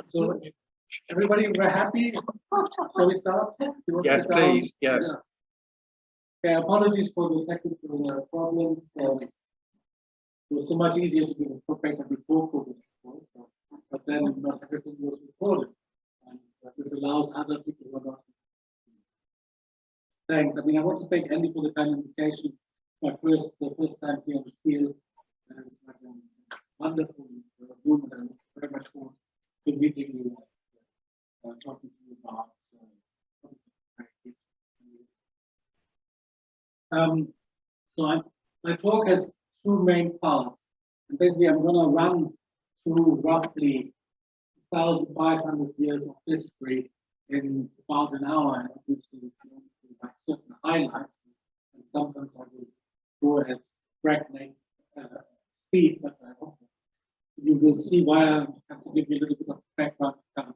So everybody, we're happy. Shall we start? Yes, please. Yes. Yeah. Apologies for the technical problems. It was so much easier to do a paper before COVID, of course, but then not everything was recorded, and this allows other people who are not. Thanks. I mean, I want to thank Andy for the kind invitation. The first time here on the Keele, and it's like a wonderful room, and I'm very much forward to meeting you, talking to you about. So my talk has two main parts, and basically I'm going to run through roughly 1,500 years of history in about an hour, and obviously like certain highlights, and sometimes I will go at breakneck speed, but I hope you will see why I have to give you a little bit of background to come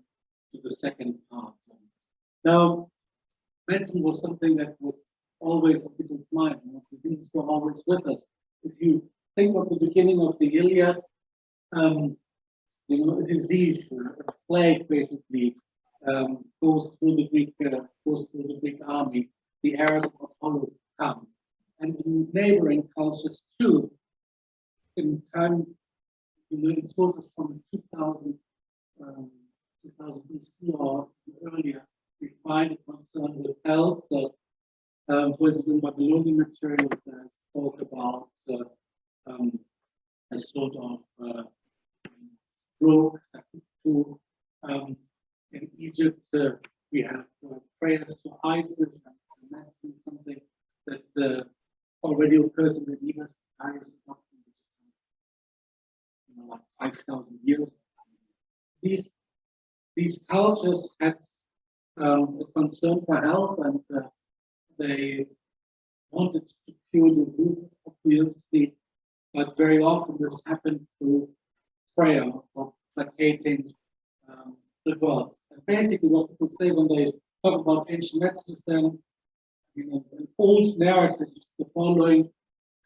to the second part. Now, medicine was something that was always on people's mind. You know, diseases were always with us. If you think of the beginning of the Iliad, you know, a disease, a plague, basically goes through the Greek army. The heirs of Apollo come, and in neighboring cultures too. In time, you know, in sources from 2000 BC or earlier, we find a concern with health. So, for instance, in Babylonian material spoke about a sort of stroke. In Egypt, we have prayers to Isis, and medicine, something that already occurs in the Near you know, like 5,000 years. These cultures had a concern for health, and they wanted to cure diseases, obviously, but very often this happened through prayer or placating the gods. And basically, what people say when they talk about ancient medicine, then, you know, an old narrative is the following: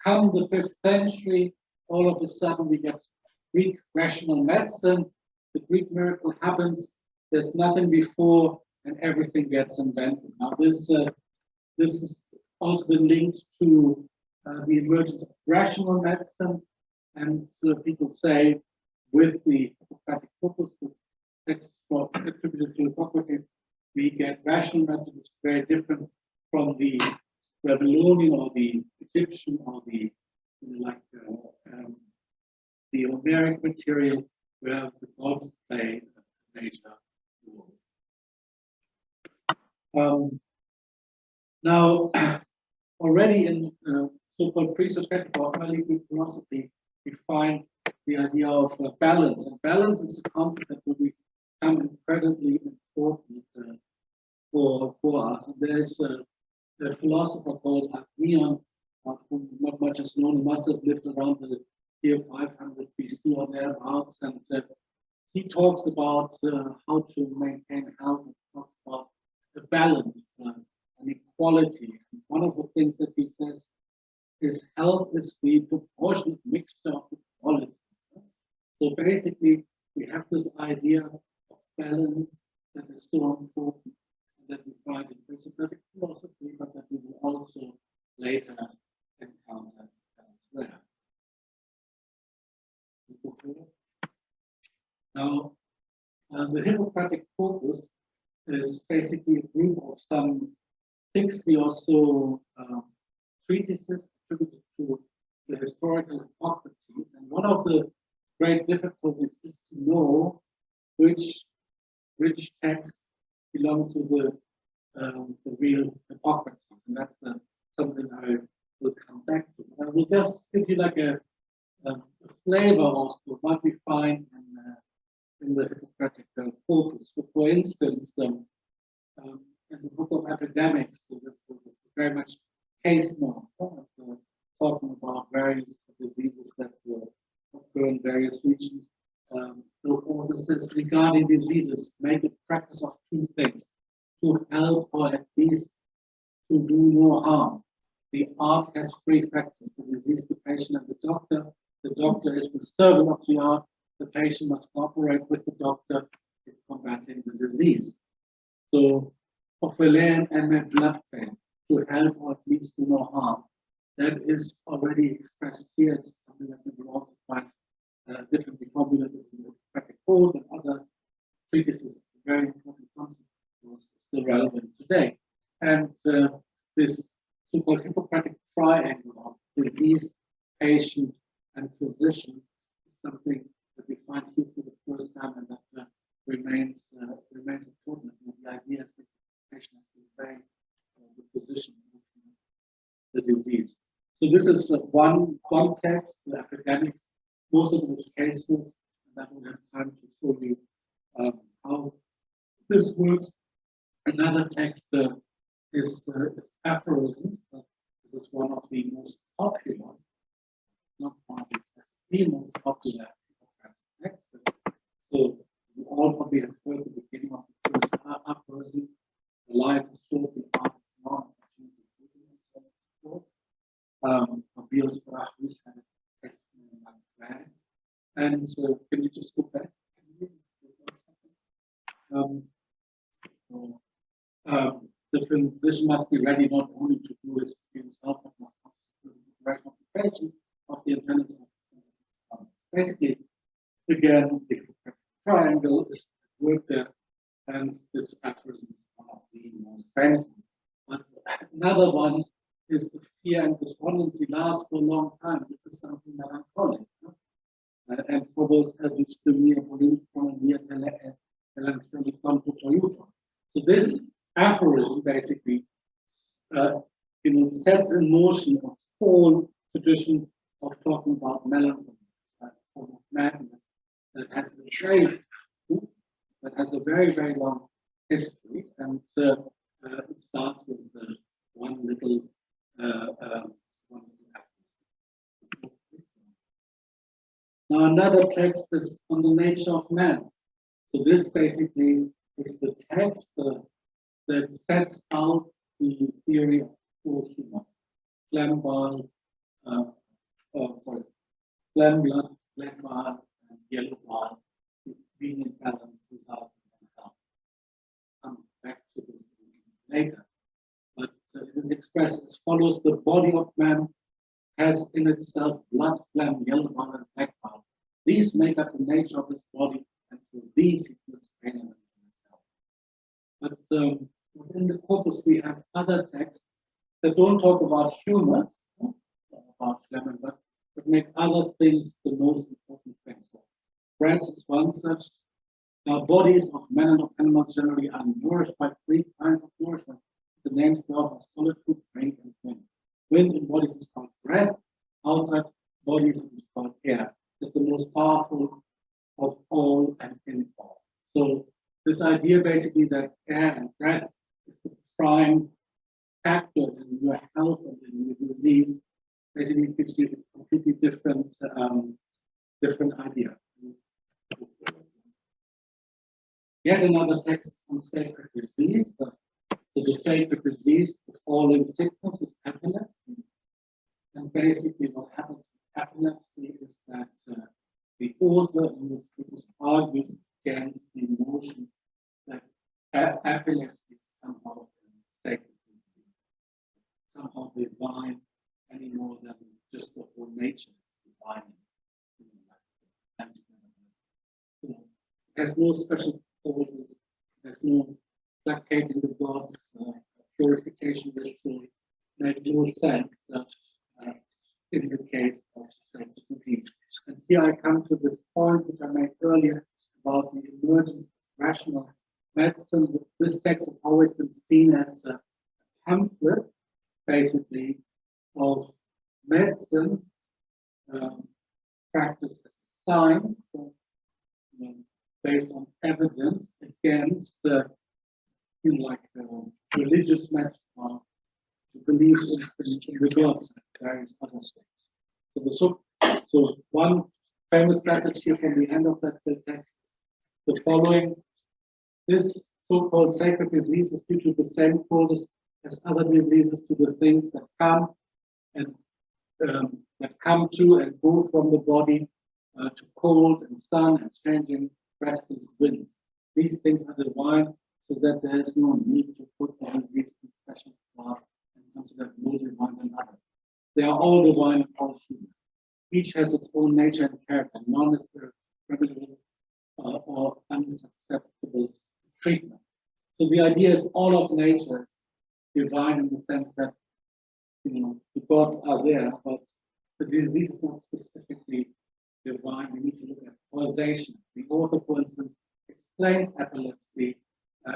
come the 5th century, all of a sudden we get Greek rational medicine. The Greek miracle happens. There's nothing before, and everything gets invented. Now, this has also been linked to the emergence of rational medicine, and people say with the Hippocratic focus, the text attributed to Hippocrates, we get rational medicine, which is very different from the Babylonian or the Egyptian or the the Homeric material, where the gods play a major role. Now, already in so-called pre-Socratic or early Greek philosophy, we find the idea of balance, and balance is a concept that will become incredibly important for us. And there's a philosopher called Alexandria, whom not much is known. He must have lived around the year 500 BC or thereabouts, and he talks about how to maintain health. He talks about the balance and equality. And one of the things that he says is health is the proportionate mixture of the qualities. So basically, we have this idea of balance that is so important, that we find in pre-Socratic philosophy, but that we will also later encounter elsewhere. Now, the Hippocratic focus is basically a group of some 60 or so treatises attributed to the historical Hippocrates, and one of the great difficulties is to know which texts belong to the real Hippocrates, and that's something I will come back to. I will just give you like a flavor of what we find in the Hippocratic focus. So, for instance, in the book of epidemics, so that's very much case notes, talking about various diseases that occur in various regions. The author says, regarding diseases, make a practice of two things: to help or at least to do no harm. The art has three factors: the disease, the patient, and the doctor. The doctor is the servant of the art. The patient must cooperate with the doctor in combating the disease. So, Ophelan and my blood pain to help or at least do no harm. That is already expressed here. It's something that we will also find differently formulated in the Hippocratic Code and other treatises. It's a very important concept, was still relevant today. And this so-called Hippocratic triangle of disease, patient, and physician is something that we find here for the first time, and that remains important. And the idea is that the patient has to obey the physician the disease. So this is one text, the academics, most of these cases, and I don't have time to show you how this works. Another text is aphorisms. This is one of the most popular, not one of the most popular texts. So you all probably have heard the beginning of the first aphorism. The life is short, the art is long. And can you just go back? The physician must be ready not only to do his himself, but must also do the correct occupation of the intended. Basically, again, the triangle is work there, and this aphorism is one of the most famous. But another one is the fear and despondency lasts for a long time. This is something that I'm calling. And for those which do me a belief from here, so this aphorism basically sets in motion a whole tradition of talking about melancholy, form of madness that has a very, very long history, and it starts with one little Now another text is on the nature of man. So this basically is the text that sets out the theory of full human. Phlegm blood, blood, black blood, and yellow blood being in balance without health. Come back to this later. But it is expressed as follows: the body of man has in itself blood, phlegm, yellow blood, and black blood. These make up the nature of his body, and through these he feels pain and himself. But within the corpus, we have other texts that don't talk about humors, about phlegm and blood, but make other things the most important things. So, breath is one such. Now, bodies of men and of animals generally are nourished by three kinds of nourishment. The names thereof are solid food, drink, and wind. Wind in bodies is called breath. Outside bodies is called air. It's the most powerful of all and in all. So this idea basically that air and breath is the prime factor in your health and in your disease, basically gives you a completely different idea. Yet another text on sacred disease. So the sacred disease, the falling sickness, is epilepsy. And basically what happens with epilepsy is that the author in this book argues against the notion that epilepsy is somehow sacred disease, somehow divine, any more than just the whole nature is divine. There's no special causes, there's no placating the gods, purification rituals, make no sense in the case of sacred disease. And here I come to this point which I made earlier about the emergence of rational medicine. This text has always been seen as a pamphlet, basically, of medicine practiced as science, based on evidence against religious medicine, beliefs in the gods and various other things. So one famous passage here from the end of that text, the following: this so-called sacred disease is due to the same causes as other diseases, to the things that come and that come to and go from the body, to cold and sun and changing restless winds. these things are divine, so that there is no need to put all these in special class and consider more divine than others. They are all divine, all human. Each has its own nature and character, none is criminal or unsusceptible to treatment. So the idea is all of nature is divine in the sense that the gods are there, but the disease is not specifically divine. We need to look at causation. The author, for instance, explains epilepsy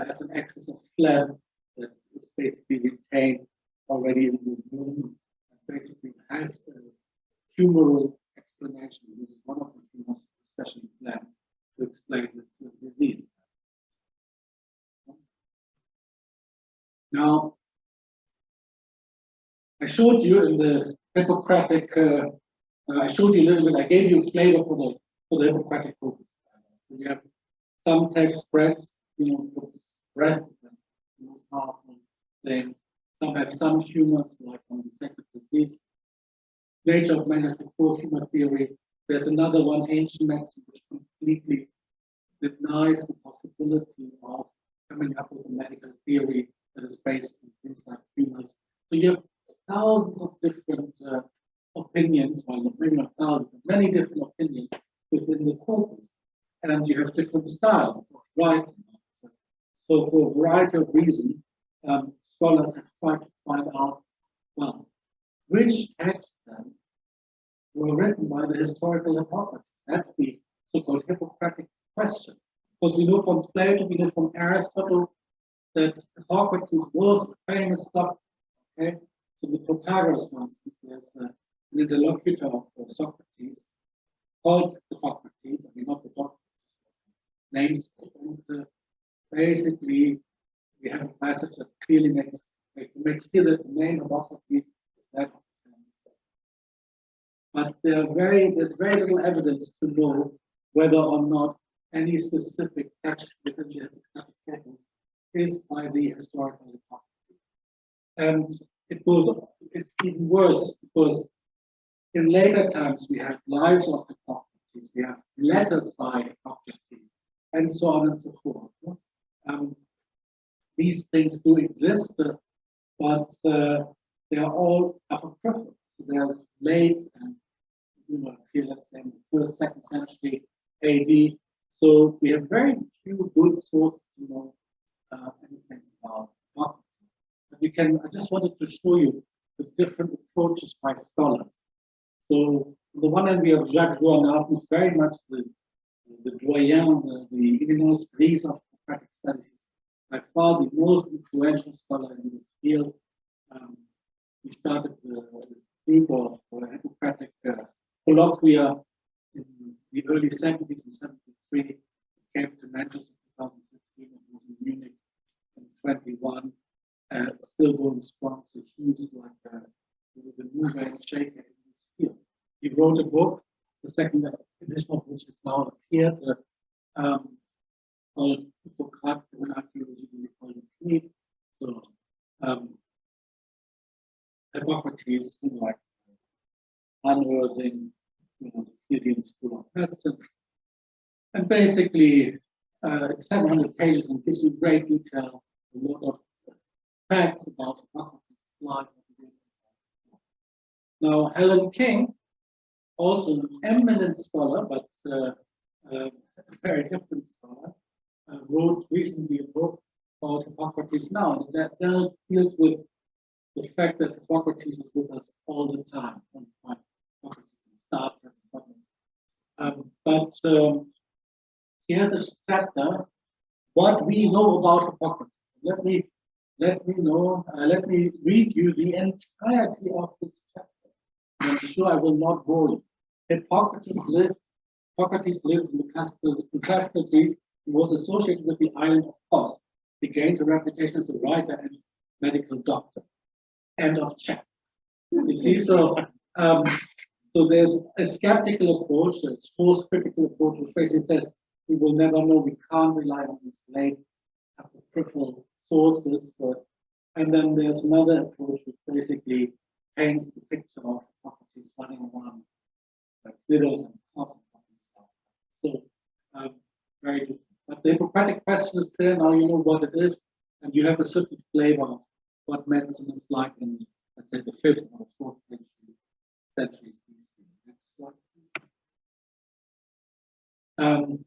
as an excess of phlegm that is basically retained already in the womb, and basically has a humoral explanation. This is one of the humors, especially phlegm, to explain this disease. Now, I showed you in the Hippocratic, I showed you a little bit, I gave you a flavor for the Hippocratic focus. So you have some text spreads, spread, the most powerful thing. Some have some humors, like on the sacred disease. Nature of Man as the core humor theory. There's another one, ancient medicine, which completely denies the possibility of coming up with a medical theory that is based on things like humors. So you have thousands of different opinions, well, maybe not thousands, but many different opinions within the corpus. And you have different styles of writing. So for a variety of reasons, scholars have tried to find out, well, which texts then were written by the historical Hippocrates? That's the so-called Hippocratic question. Because we know from Plato, we know from Aristotle, that Hippocrates was a famous doctor. Okay? So the Protagoras, for instance, there's an interlocutor of Socrates called Hippocrates, I mean, not the doctor, names. And basically, we have a passage that clearly makes clear that the name Hippocrates is that of the famous doctor. But there's very little evidence to know whether or not any specific text within the Hippocratic corpus is by the historical Hippocrates. And it's even worse because in later times we have lives of Hippocrates, we have letters by Hippocrates, and so on and so forth. These things do exist, but they are all apocryphal. So they are late and here, let's say, in the first, second century AD. So we have very few good sources to know anything about Hippocrates. I just wanted to show you the different approaches by scholars. So on the one hand, we have Jacques Joannard, who's very much the doyen, the Illinois Greece of Hippocratic studies. By far the most influential scholar in this field. He started the group of Hippocratic colloquia in the early 70s, in 73. He came to Manchester in 2015 and was in Munich in 21. Still going strong, so he's like the mover and shaker in this field. He wrote a book, the second edition of which is now appeared, called Hippocratic and Archaeology in the Keele. So Hippocrates, like unearthing, the Keelean school of medicine, and basically it's 700 pages and gives you great detail, a lot of facts about Hippocrates' life. Now, Helen King, also an eminent scholar, but a very different scholar, wrote recently a book called Hippocrates Now, that deals with the fact that Hippocrates is with us all the time. Hippocrates in Star Trek. But he has a chapter, what we know about Hippocrates. Let me read you the entirety of this chapter. I'm sure I will not bore you. Hippocrates lived in the classical Greece. He was associated with the island of Kos. He gained a reputation as a writer and medical doctor. End of chapter. You see, so there's a skeptical approach, a source critical approach, which basically says we will never know, we can't rely on these late apocryphal sources. And then there's another approach which basically paints the picture of Hippocrates running around like glitters and cosmos. So very different. But the Hippocratic question is there. Now you know what it is, and you have a certain flavor of what medicine is like in, let's say, the 5th or 4th centuries BC. Next slide, please.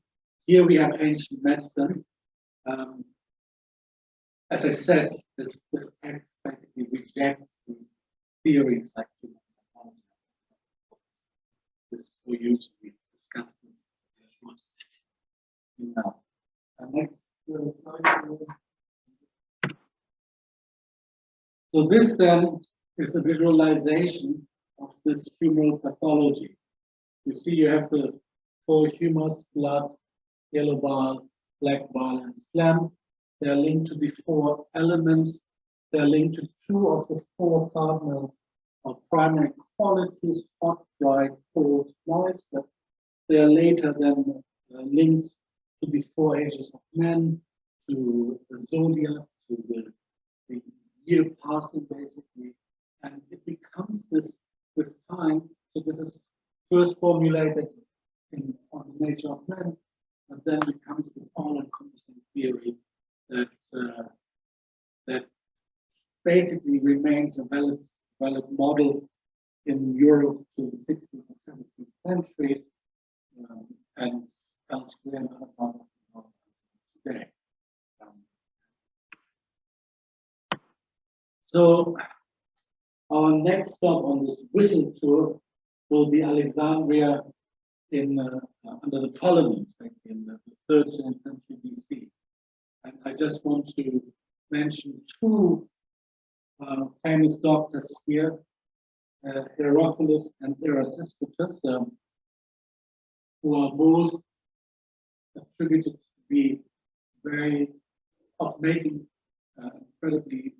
Here we have ancient medicine. As I said, this text basically rejects these theories like human pathology. This is for you to discuss this now. Next slide. So this then is a visualization of this humoral pathology. You see, you have the 4 humors: blood, yellow bile, black bile, and phlegm. They are linked to the 4 elements. They are linked to 2 of the 4 cardinal or primary qualities: hot, dry, cold, moist. They are later then linked to the 4 ages of man, to the zodiac, to the year passing basically, and it becomes this with time. So this is first formulated on the nature of man, and then becomes this all-encompassing theory that basically remains a valid model in Europe to the 16th and 17th centuries, and elsewhere in other parts of the world today. So our next stop on this whistle tour will be Alexandria under the Ptolemies, basically in the 3rd century BC. And I just want to mention 2 famous doctors here, Herophilus and Erasistratus, who are both attributed to be making incredibly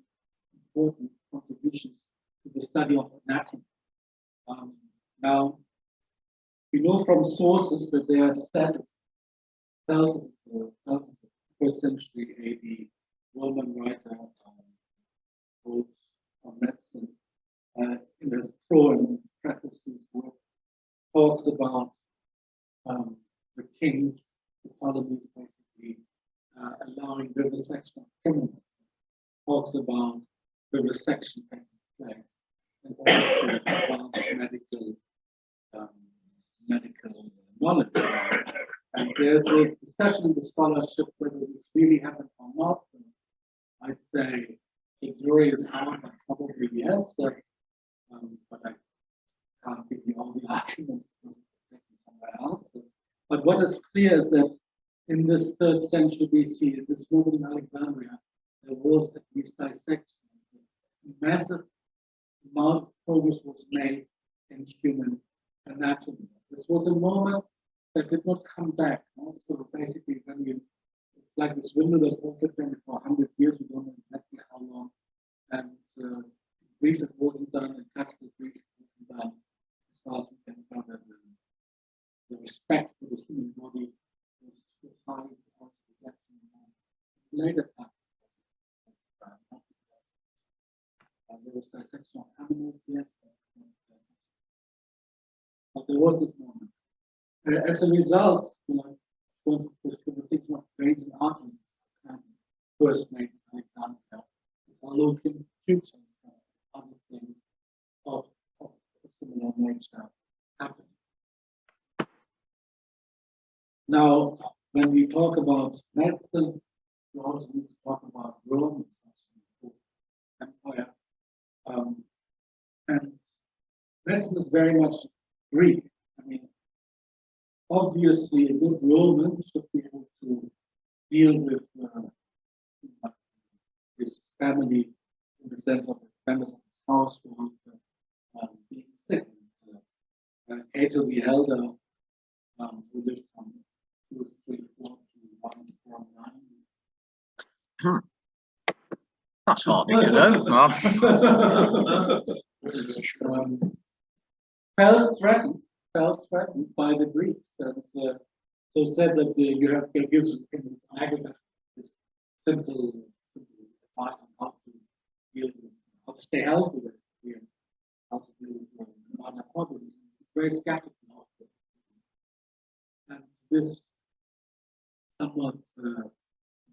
important contributions to the study of anatomy. Now, we know from sources that there are Celsus, 1st century AD, Roman writer, wrote on medicine in his pro and preface to his work, talks about the kings, the Ptolemies, basically allowing vivisection of criminals, talks about vivisection taking place, and also advanced medical knowledge. And there's a discussion in the scholarship whether this really happened or not. And I'd say the jury is out, but probably yes. But I can't give you all the arguments because it's taken somewhere else. But what is clear is that in this 3rd century BC, at this moment in Alexandria, there was at least dissection. A massive amount of progress was made in human anatomy. This was a moment that did not come back. So basically, it's like this window that opened for 100 years. We don't know exactly how long. And Greece, it wasn't done. In classical Greece, it wasn't done. As far as we can tell, that the respect for the human body was too high. Later time. There was dissection of animals, yes. But there was this moment. As a result, for instance, this conversation of brains and arteries first made in Alexandria, although tubes and other things of a similar nature happened. Now, when we talk about medicine, we also need to talk about Rome and Empire. And medicine is very much Greek. I mean, obviously, a good Roman should be able to deal with his family in the sense of the members of his household being sick. Cato the Elder, who lived from 234 to 149. That's hardly to know. Felt threatened by the Greeks, and so said that you gives Agatha this simple advice on how to deal with, how to stay healthy with it, how to deal with modern problems. It's very skeptical of it. And this somewhat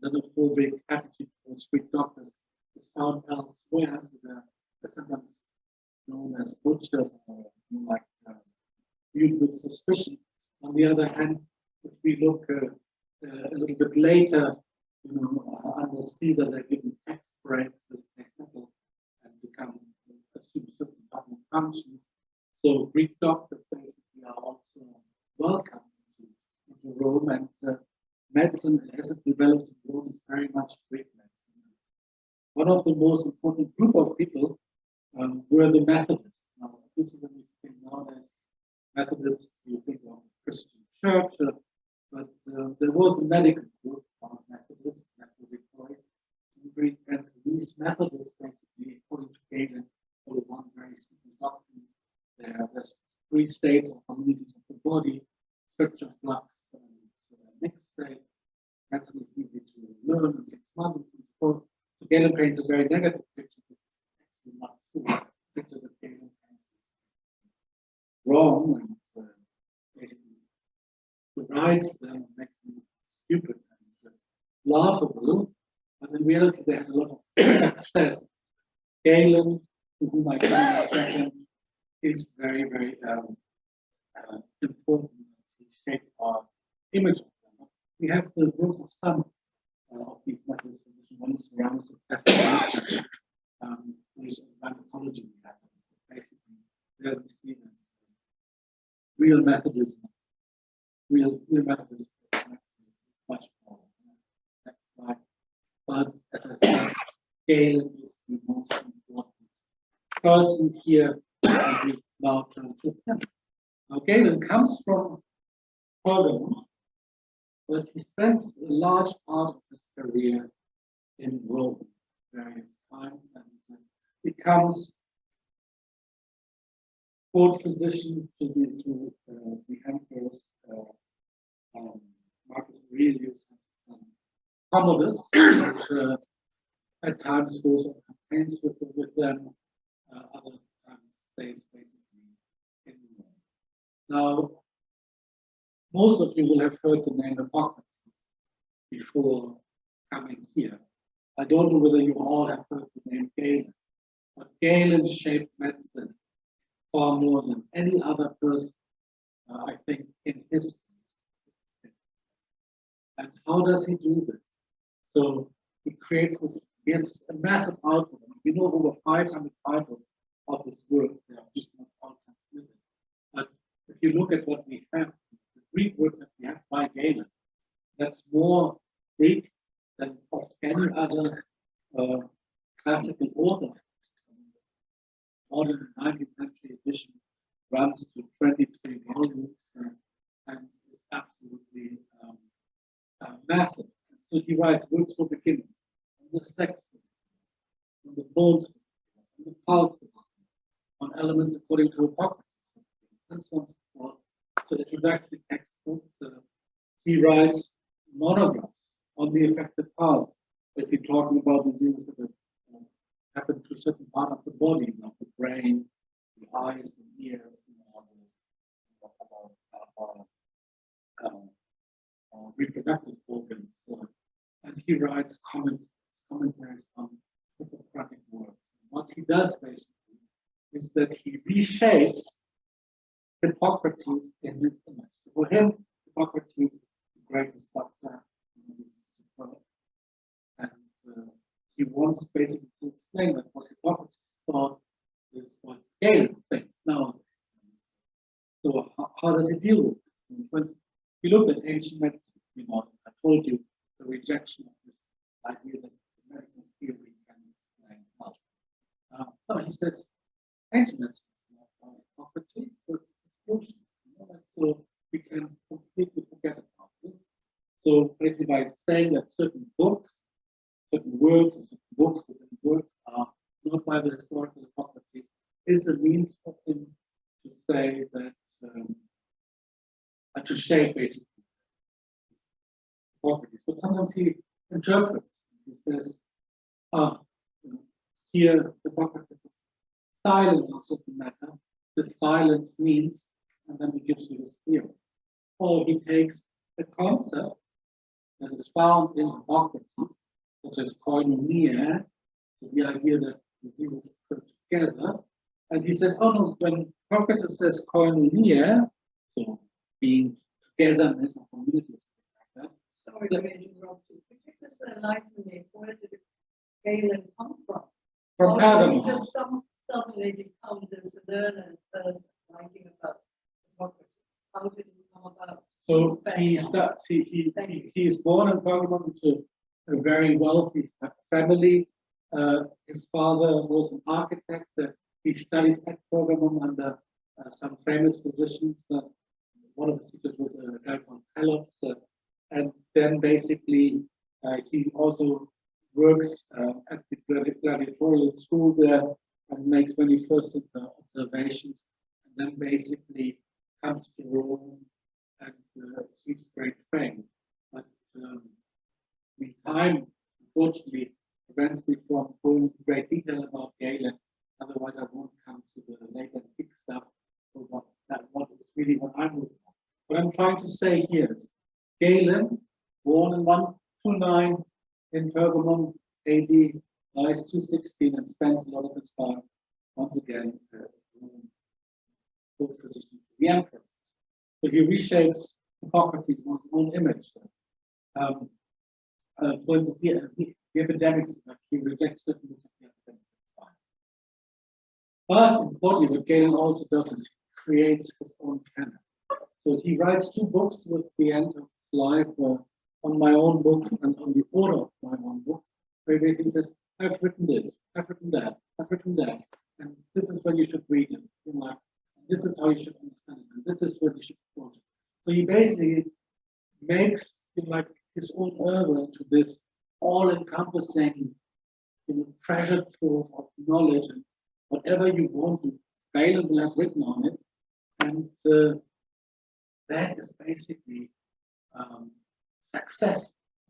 xenophobic attitude towards Greek doctors is found elsewhere. So they're sometimes known as butchers or viewed with suspicion. On the other hand, if we look a little bit later, under Caesar, they're given tax breaks that they settle and become assume certain government functions. So Greek doctors basically are also welcome into Rome, and medicine as it develops in Rome is very much Greek medicine. One of the most important group of people were the Methodists. Now, this is when you think nowadays Methodists, you think of Christian church, but there was a medical group called Methodists, Methodicoi in Greek, and these Methodists basically, according to Keele, follow one very simple doctrine. There's three states or communities of the body: structure, flux, and mixed state. Medicine is easy to learn in 6 months and so forth. So Keele paints a very negative picture. This is actually not true. The picture that Keele paints is wrong and basically derides them and makes them stupid and laughable. But in reality, they had a lot of success. Galen, to whom I come in a second, is very, very important. He shaped our image of them. We have the works of some of these methods. One is Ramos of Catholicism, which is gynecology. We have basically there we see that real Methodism. Real Methodism is much more. Next slide. But as I said, Gale is the most important person here. We now turn to him. Now, Galen comes from Pormann, but he spends a large part of his career in Rome various times and becomes court physician to the emperors Marcus Aurelius and Commodus, and at times goes on campaigns with them, other times stays basically in Rome. Now, most of you will have heard the name Hippocrates before coming here. I don't know whether you all have heard the name Galen, but Galen shaped medicine far more than any other person, I think, in history. And how does he do this? So he creates this, he has a massive output. We know over 500 titles of his works. They are just not all translated. But if you look at what we have, the Greek works that we have by Galen, that's more Greek than of any other classical author. Modern 19th century edition runs to 23 volumes and is absolutely massive. So he writes works for beginners, on the sex, on the bones, on the pulse, on elements according to Hippocrates, and so on and so forth. So introductory textbooks, he writes monographs on the affected parts, basically talking about diseases that happen to a certain part of the body, like the brain, the eyes, the ears, reproductive organs. And he writes commentaries on Hippocratic works. What he does basically is that he reshapes Hippocrates in his image. For him, Hippocrates is the greatest doctor, and he wants basically to explain that what Hippocrates thought is what Galen thinks now. So how does he deal with it? When you look at ancient medicine, I told you the rejection of this idea that the medical theory can explain health. So he says ancient medicine is not by Hippocrates, but it's exclusion. So we can completely forget about this. So basically by saying that certain books, certain words, or certain books within works are not by the historical Hippocrates is a means for him to say that, to shape basically Hippocrates. But sometimes he interprets, he says, here Hippocrates is silent on certain matter, the silence means, and then he gives you his theory. Or he takes a concept that is found in Hippocrates, such as koinonia, so the idea that diseases occur together. And he says, oh no, when Hippocrates says koinonia, so being togetherness or community, like that. Sorry to interrupt you. Could you just enlighten me? Where did Galen come from? From Or did he Pergamon. just suddenly become this learned person writing about Hippocrates? How did he come about? So he starts. He is born in Pormann into a very wealthy family. His father was an architect. He studies at Pormann under some famous physicians. One of the teachers was a guy called Hellenistic, and then basically he also works at the gladiatorial school there and makes many first observations, and then basically comes to Rome and keeps great fame. But in time, unfortunately, prevents me from going into great detail about Galen. Otherwise, I won't come to the late antique stuff. So what is really what I'm looking at. What I'm trying to say here is Galen, born in 129 in Pergamon, AD, dies 216, and spends a lot of his time once again position to the emperor. So he reshapes Hippocrates on his own image. For instance, the epidemics, he rejects certain of the epidemics. But importantly, what Galen also does is he creates his own canon. So he writes 2 books towards the end of his life on my own book and on the order of my own book, where he basically says, I've written this, I've written that, I've written that, and this is when you should read it. You know, this is how you should understand it, and this is what you should quote. So he basically makes his own oeuvre into this all-encompassing treasure trove of knowledge, and whatever you want to, Galen will have written on it, and that is basically success.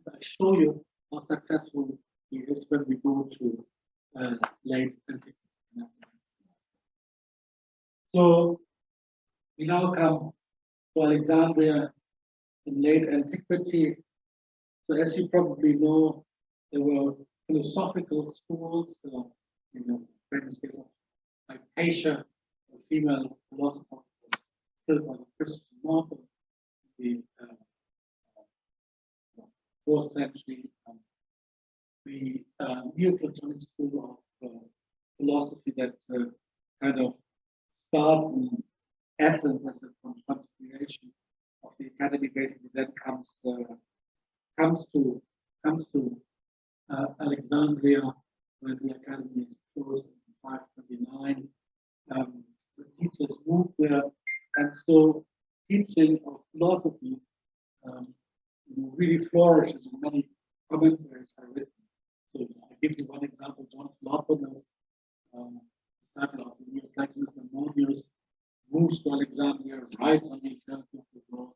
I show you how successful he is when we go to late antiquity. So we now come to Alexandria in late antiquity. So as you probably know, there were philosophical schools, famous case of Hypatia, a female philosopher, was killed by the Christian martyr in the 4th century. The Neoplatonic school of philosophy that kind of starts in Athens as a continuation of the academy, basically then comes to Alexandria, where the academy is closed in 529. The teachers moved there, and so teaching of philosophy really flourishes, and many commentaries are written. So I'll give you one example. John Philoponus, disciple of the Neoplatonist Harmonius, moves to Alexandria, writes on the eternity of the world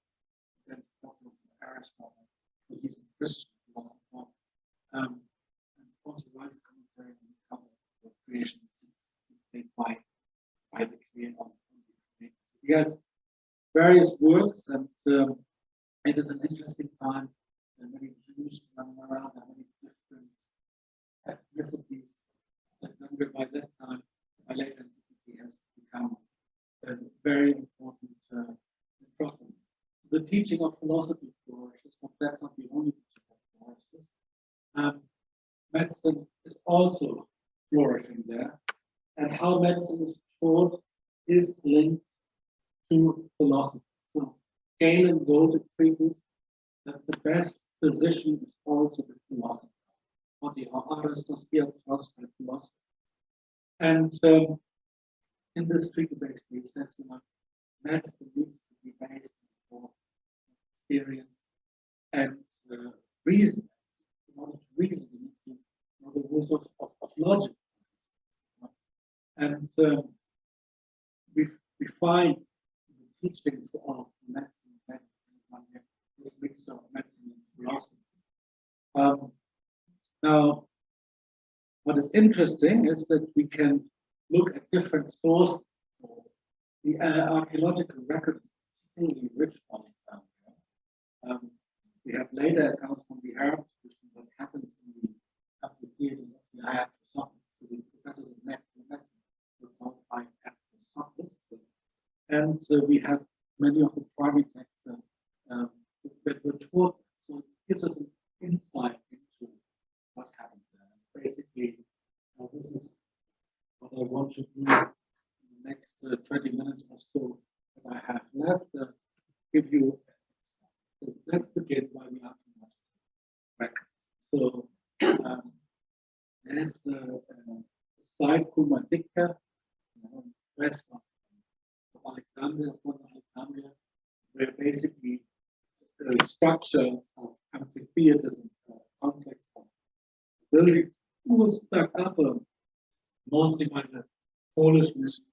against Plato and Aristotle. So he's a Christian philosopher, and also writes a commentary on the cover of creation made by the Creator. He has various works, and it is an interesting time. There are many Jews running around, there are many different ethnicities. Alexandria by that time, by late antiquity, has become a very important metropolis. The teaching of philosophy flourishes, but that's not the only teaching that flourishes. Medicine is also flourishing there, and how medicine is taught is linked to philosophy. So Galen wrote a treatise that the best physician is also the philosopher, or the Aristos philosopher. And in this treatise, basically, it says, medicine needs to be based on experience and reason. In order to reason, you need to know the rules of logic. And we find the teachings of medicine this mixture of medicine and philosophy. Now, what is interesting is that we can look at different sources. The archaeological record is particularly rich on Alexandria. We have later accounts from and we have many of the primary texts that were taught. So it gives us an insight into what happened there. Basically, this is what I want to do in the next 20 minutes or so that I have left. Give you. So let's begin while we are too much record. So there's the site Kumadika, west of Alexandria, Alexandria, where basically the structure of amphitheaters and complex building was back up mostly by the Polish mission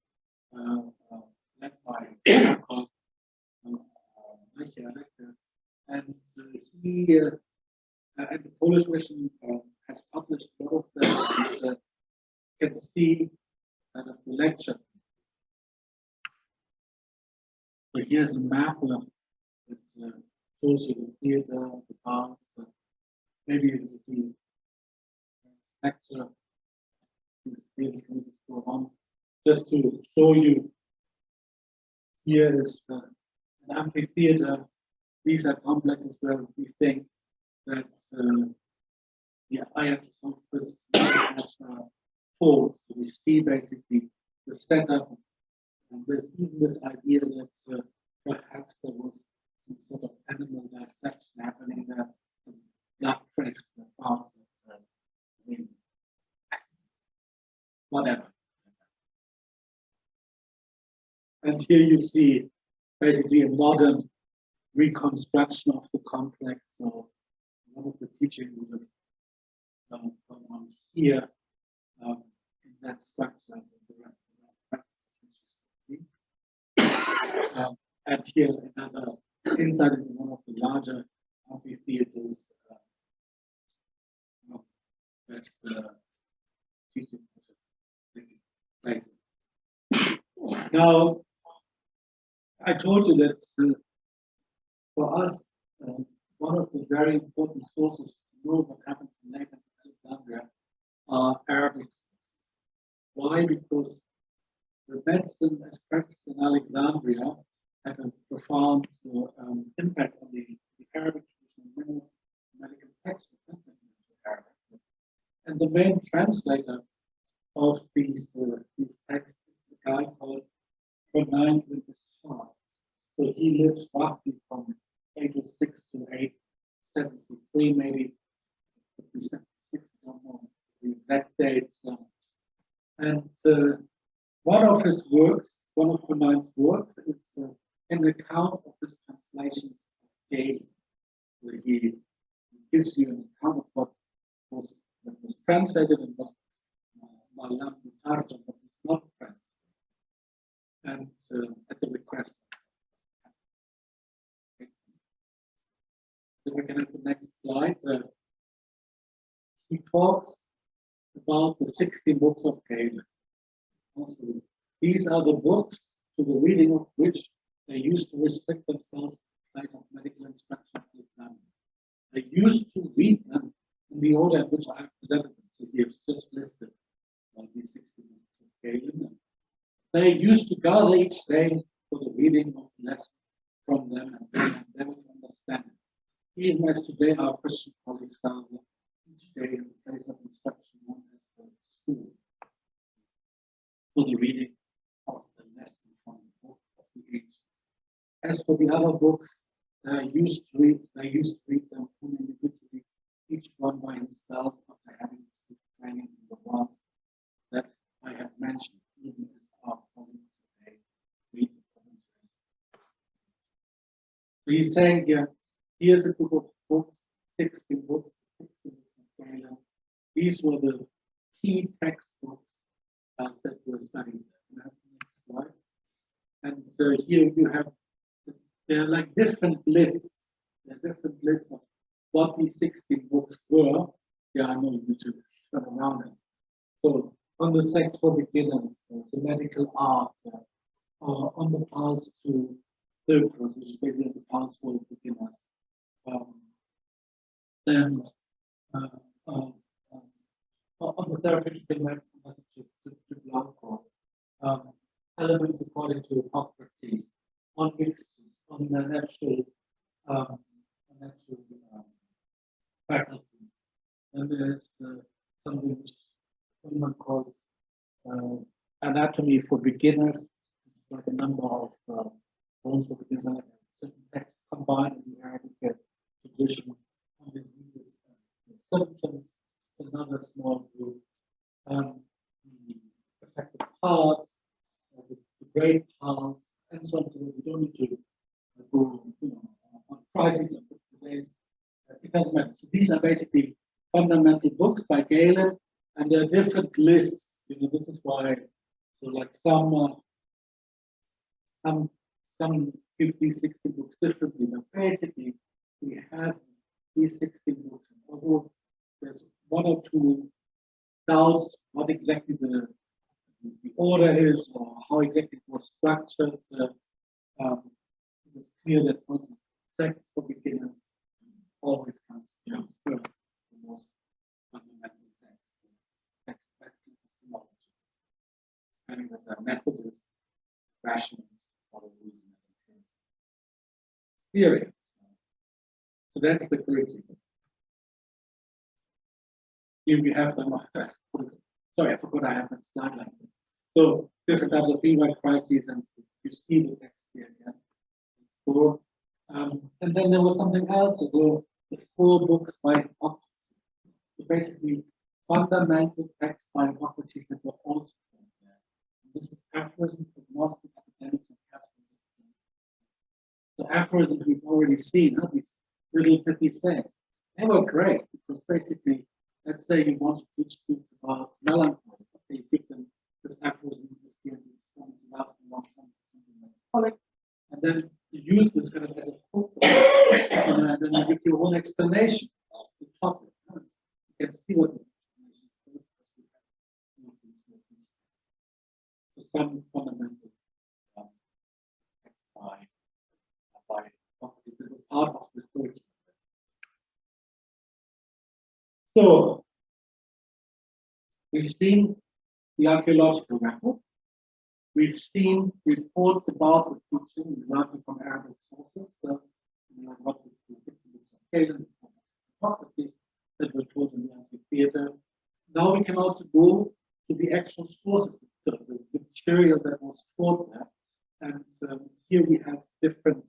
led by and he and the Polish mission has published a lot of them that you can see the lecture. So here's a map that shows you the theater, the bars, maybe the lecture. These can just go on just to show you. Here is an amphitheater. These are complexes where we think that the Iacocos falls. So we see basically the setup, and there's even this idea that perhaps there was some sort of animal dissection happening there, some blood traces were found. I mean, whatever. And here you see basically a modern reconstruction of the complex. So one of the teaching would have gone on here in that structure. And here another inside of one of the larger amphitheaters that teaching taking place. Now, I told you that for us, one of the very important sources to know what happens in Latin Alexandria are Arabic sources. Why? Because the medicine as practiced in Alexandria had a profound impact on the Arabic tradition. Many medical texts were translated into Arabic. And the main translator of these texts is a guy called Pormann. So he lives roughly from 806 to 873, maybe 76, I don't know the exact dates. And one of his works, one of Pormann's works, is an account of his translations of Keele, where he gives you an account of what was translated and what Malam Mutarjam, what was not translated. And at the request. So we can have the next slide. He talks about the 60 books of Keele. Also, these are the books to the reading of which they used to restrict themselves to the place of medical instruction for example. They used to read them in the order in which I have presented them. So he has just listed these 60 books of Keele. They used to gather each day for the reading of the lesson from them and they would understand it. Even as today our Christian colleagues gather each day in the place of instruction known as the school for the reading of the lesson from the book of the ancients. As for the other books, they used to read them individually, each one by himself after having received training in the ones that I have mentioned, even as our colleagues today read the commentaries. So he's saying here, here's a group of books, 60 books, 60 books of Keele. These were the key textbooks that were studied. Next slide. And so here you have, they're like different lists. There are different lists of what these 60 books were. Yeah, I know you need to turn around it. So on the sex for beginners, the medical art, on the paths to circles, which is basically the paths for beginners. Then on the therapeutic method to Blanco, elements according to Hippocrates, on mixtures, on the natural, um, faculties. And there's something which Pormann calls anatomy for beginners. It's like a number of bones for beginners, and certain texts combined in the Arabic tradition on diseases and symptoms. Another small group. The affected parts, the great parts, and so on. So we don't need to go, on crises of today's. It doesn't matter. So these are basically fundamental books by Galen, and there are different lists. This is why. So like some 50, 60 books differently, but basically we have these 60 books. And although there's one or two doubts what exactly the order is or how exactly it was structured, it's clear that, for instance, sex for beginners always comes first, the most fundamental text back to epistemology. Depending on the Methodist, rationalist, or the reason experience. So that's the curriculum. Here we have them. Sorry, I forgot I have a slide like this. So different types of rewrite crises, and you see the text here again. So, and then there was something else. There were the 4 books by Hippocrates. So basically, fundamental texts by Hippocrates that were also there. This is aphorism for Gnostic academics and Catholic. So aphorisms we've already seen, these little pithy sayings. They were great because basically, let's say you want to teach students about melancholy. Okay, you give them this aphorism melancholic, and then you use this kind of as a hook, and then you give your own explanation of the topic. You can see what this explanation is. So some fundamental text by Hippocrates that were part of the curriculum. So we've seen the archaeological record. We've seen reports about the teaching, largely from Arabic sources. So, what the 60 books of Keele, Hippocrates that were taught in the amphitheater. Now we can also go to the actual sources, the material that was taught there. And here we have different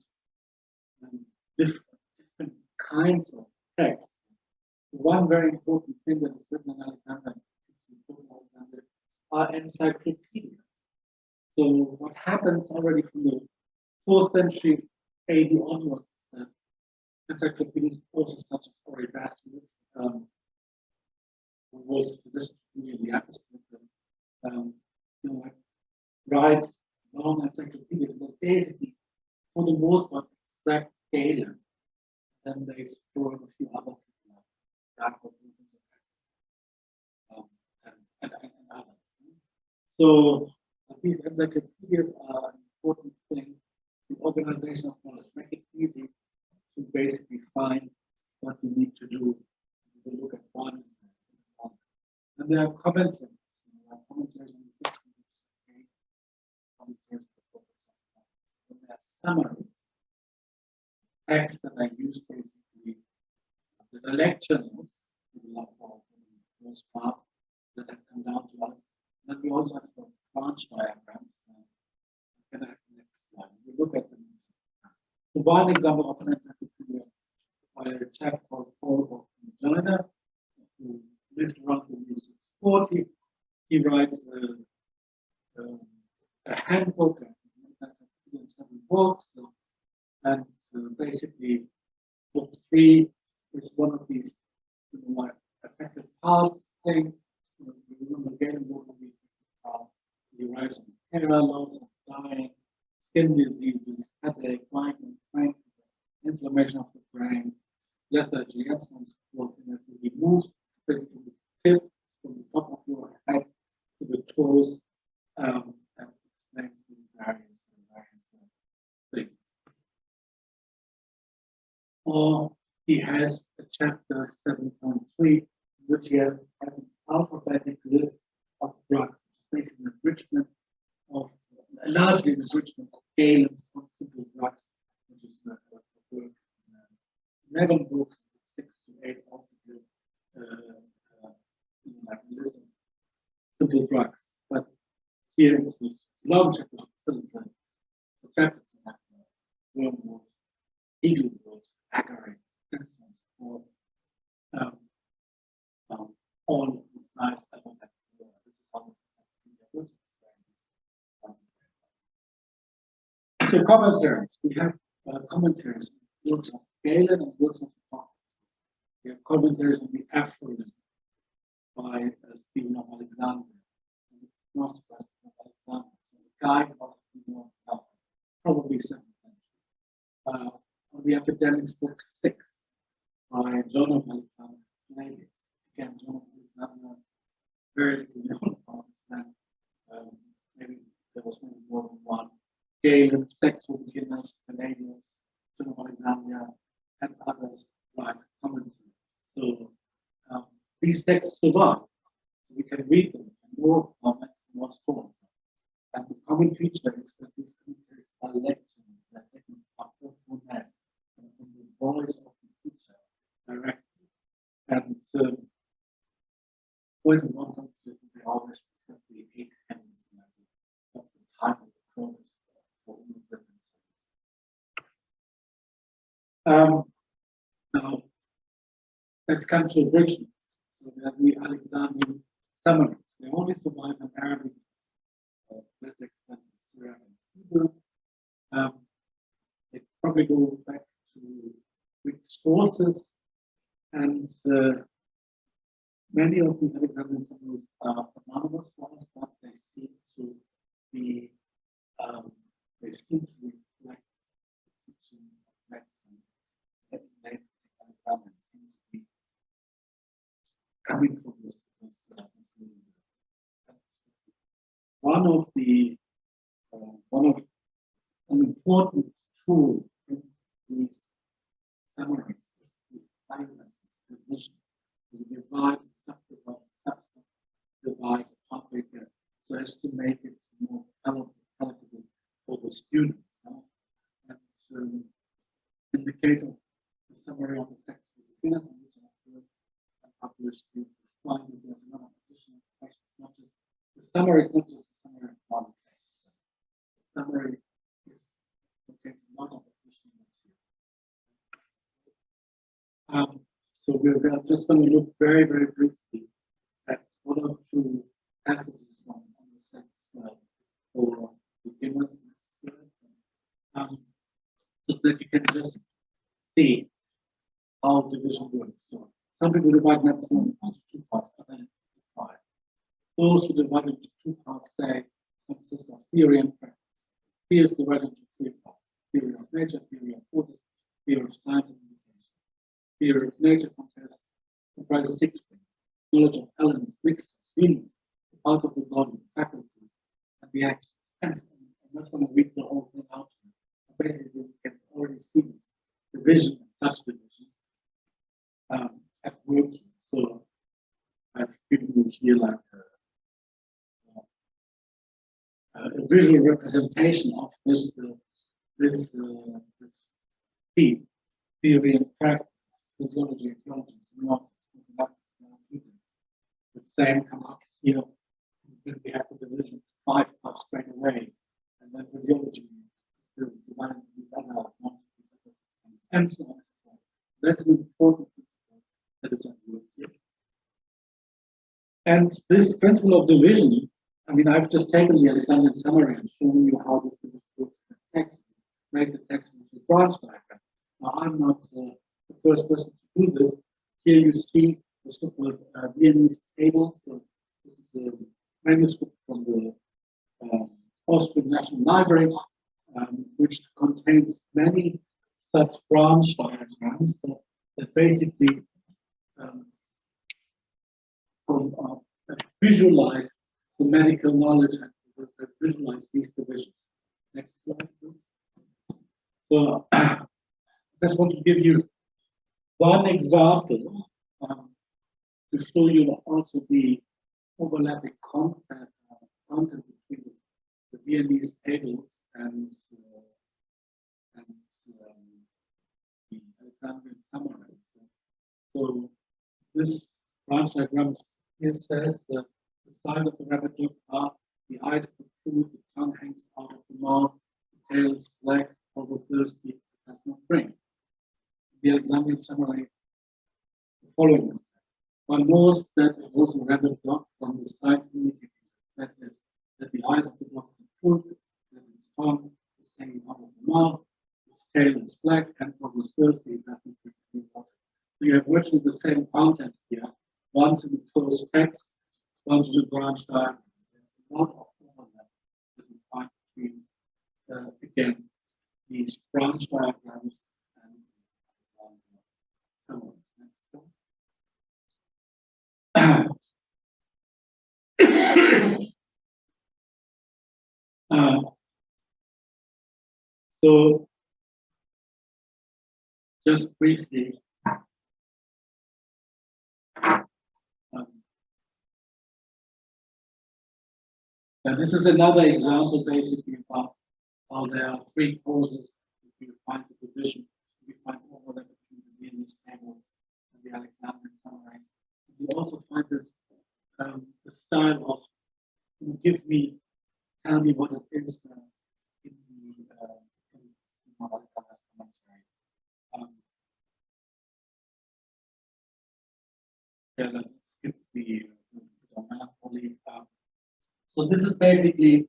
kinds of texts. One very important thing that is written in Alexandria are encyclopedias. So what happens already from the 4th century AD onwards is that encyclopedias, also such as Oribasius, who was physician in the apostolate, write long encyclopedias that basically, for the most part, extract Galen. Then they throw in a few other people and others. So these encyclopedias are an important thing in organization of knowledge, make it easy to basically find what you need to do. You look at one. And there are commentaries. Commentaries on the 16th century, commentaries before the and there are summaries, texts that I use basically the lecture notes, for the most part, that have come down to us. Then we also have the branch diagrams. Can I have the next slide? We look at them. So one example of an encyclopedia by a chap called Paul of China, who lived around the year 640. He writes a handbook, and 7 books, and basically book 3 is one of these affected parts thing. You remember again what we the rise of hair loss, of dying, skin diseases, headache, migraine, inflammation of the brain, lethargy, and so on and so forth. And as he moves from the tip, from the top of your head to the toes, and explains these various things. Or he has a chapter 7.3, which he has an alphabetic list of drugs, basically enrichment of largely an enrichment of Galen's on simple drugs, which is the work in 11 books, 6 to 8 altogether, like a list of simple drugs. But here it's a long chapter, still it's a chapter like wormwood, eaglewood, agarine, and so on. All nice. I don't have to this is how this is. So commentaries. We have commentaries on works of Galen and works of Pormann. We have commentaries on the aphorism by Stephen of Alexandria, and the philosophers of Alexandria. So the guide of probably 7th century. On the Academics, book 6 by John of Alexandria. Again, John of Alexandria, very little known about this man. Maybe there was maybe more than one. Galen, Sex for Beginners, Canadians, John of Alexandria, and others like commentaries. So these texts survive. We can read them and more comments and what's taught. And the common feature is that these commentaries are lections that are from the voice of the teacher directly. And for instance, one commentary they always discuss the 8 heavens. That's the time of the chronos for now, let's come to abridgments. So that the Alexandrian summaries. They only survive in Arabic, less extent in Syriac and Hebrew. They probably go back to Greek sources, and many of the Alexandrian summaries are anonymous ones, but they seem to be reflect the teaching of medicine. Alexandrian seem to be coming from this one of an important tool in these summaries is the eyewitness division. We divide, subdivide, subdivide the topic so as to make it more palatable for the students. And in the case of the summary of the sex for beginners, which I published, you find that there's another additional question. It's not just the summary is not just a summary of one text. The summary contains a lot of additional material. So we're just going to look very, very briefly at one or two passages on the sex for beginners, so that you can just see how division works. So some people divide medicine into 2 parts, others into 5. Those who divide into 2 parts say consist of theory and practice. Theory is divided into 3 parts: theory of nature, theory of forces, theory of science and education. Theory of nature comprises 6 things: knowledge of elements, mixtures, feelings, the parts of the body, the faculties, and the actions. Hence, I'm not going to read the whole thing out here. Basically, you can already see this division and subdivision at work. So I've given you here like a visual representation of this field: theory and practice, physiology, theology, semiotics, the same come up here. Then we have the division 5 parts straight away, and then physiology is still divided into these other things, and so on and so forth. That's an important principle that is at work here. And this principle of division, I mean, I've just taken the Alexandrian summary and shown you how this works in the text, make the text into a branch diagram. Now, I'm not the first person to do this. Here you see the so-called Viennese table. So this is a manuscript from the Austrian National Library, which contains many such branch diagrams that basically visualize the medical knowledge and visualize these divisions. Next slide, please. So I just want to give you one example to show you also the overlapping content between the Viennese tables and the Alexandrian summaries. So this branch diagram here says that the size of the rabbit look up, the eyes protrude, the tongue hangs out of the mouth, the tail is black, although thirsty, it has no brain. The Alexandrian summary, the following is one knows that it was a rabbit dog from the sides indicating that is that the eyes of the dog are full, that its tongue is hanging out of the mouth, its tail is black, and although thirsty, it has no drink water. So you have virtually the same content here, once in the closed text, once in the branch diagram. There's a lot of overlap that we find between, again, these branch diagrams and summaries. So, just briefly, this is another example basically about how there are three causes. If you find the division, we find overlap between the Viennese tables and the Alexandrian summaries. We also find this the style of tell me what it is in the commentary. Yeah, let's skip the monopoly. So this is basically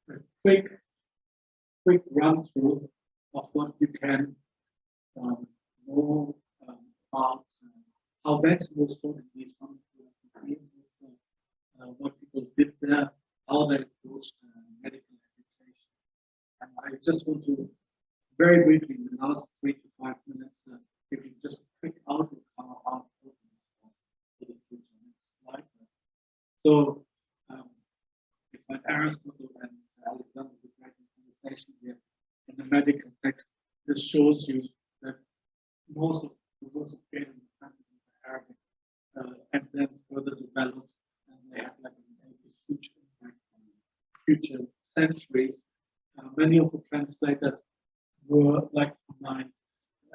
a quick run through of what you can know about how Mexico was taught in these what people did there, how they approached medical education. And I just want to very briefly in the last 3 to 5 minutes give you just a quick outlook on how important this was for the future. Next slide. So if Aristotle and Alexander the Great conversation here in the medical text, this shows you that most of the works of Keele in Arabic and then further developed, and they have like a huge impact on future centuries. Many of the translators were like mine,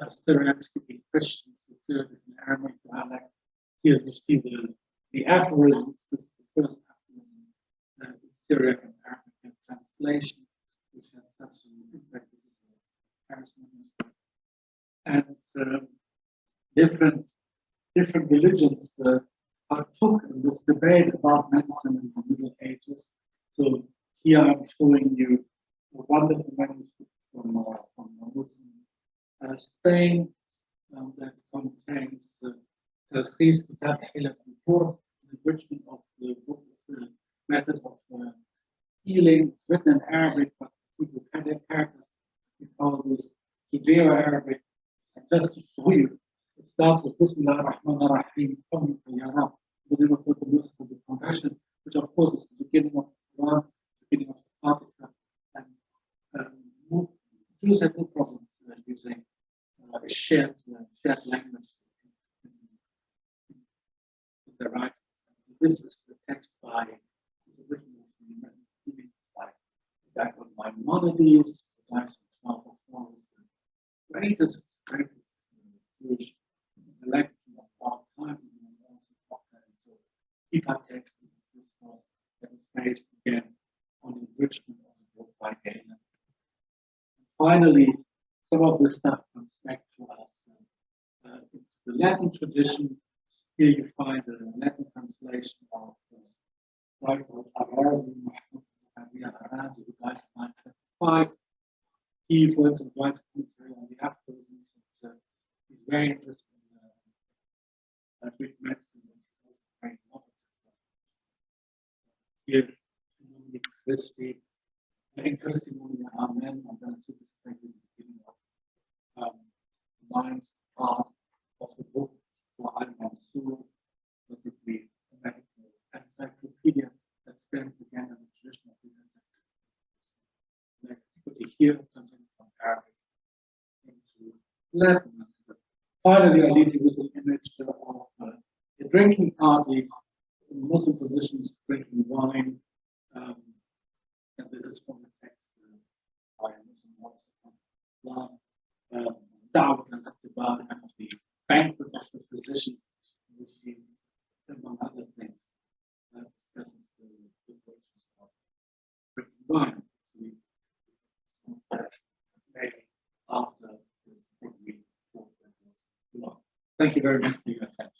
Syriac-speaking Christians, so Syriac is an Aramaic dialect. Here you see the aphorisms. This is the first aphorism in Syriac and Arabic translation, which had such an impact. This is a Paris manuscript. And different religions partook in this debate about medicine in the Middle Ages. So here I'm showing you a wonderful manuscript from Muslim Spain that contains Tarkhis Kitab Hilat al-Tur, the enrichment of the book, the method of healing. It's written in Arabic, but with the characters we call this Judeo-Arabic. And just to show you, it starts with Bismillah ar-Rahman ar-Rahim, the name of the Muslim of the Compassion, which of course is the beginning of the Quran, the beginning of the Fatiha, and Jews had no problems using a shared language in their writings. This is the text by the original by the guy called Maimonides, the guy in 1204 was the greatest Jewish intellectual of all time. So Kitab text is this was that is based again on enrichment of the book by Keele. Finally, some of this stuff comes back to us into the Latin tradition. Here you find a Latin translation of Arazi, the guy's 925. He, for instance, writes commentary on the aphorisms. He's very interested in Greek medicine, and he's also very innovative. Here, Christi, in Christi, Amen, and then so this is basically the beginning of lines part of the book for Al-Mansur, basically a medical encyclopedia that stands again in the tradition of these encyclopedias. Antiquity here translated from Arabic into Latin. Finally, I leave you with an image of a drinking party, Muslim physicians drinking wine. And this is from Bar, doubt and at the bar, kind of the banquet of the physicians, which he, among other things, discusses the virtues of drinking wine. Maybe after this probably. Thank you very much for your attention.